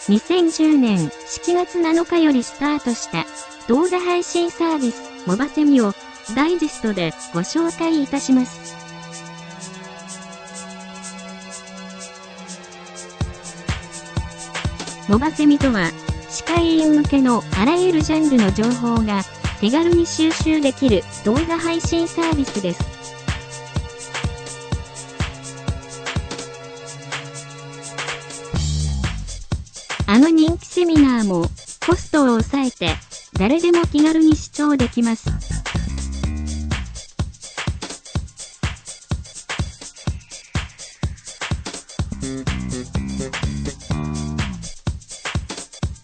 2010年7月7日よりスタートした動画配信サービスモバセミをダイジェストでご紹介いたします。モバセミとは歯科医院向けのあらゆるジャンルの情報が手軽に収集できる動画配信サービスです。人気セミナーもコストを抑えて誰でも気軽に視聴できます。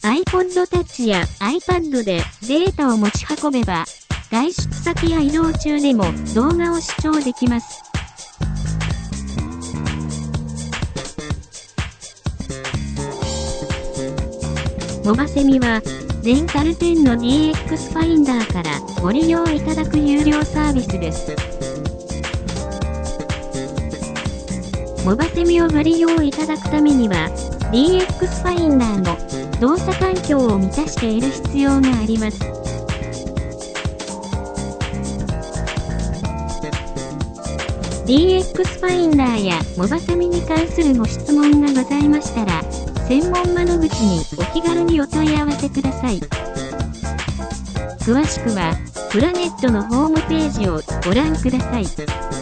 iPod Touch や iPad でデータを持ち運べば、外出先や移動中でも動画を視聴できます。モバセミは、レンタル10の DX ファインダーからご利用いただく有料サービスです。モバセミをご利用いただくためには、DX ファインダーの動作環境を満たしている必要があります。DX ファインダーやモバセミに関するご質問がございましたら、専門窓口にお気軽にお問い合わせください。詳しくは、プラネットのホームページをご覧ください。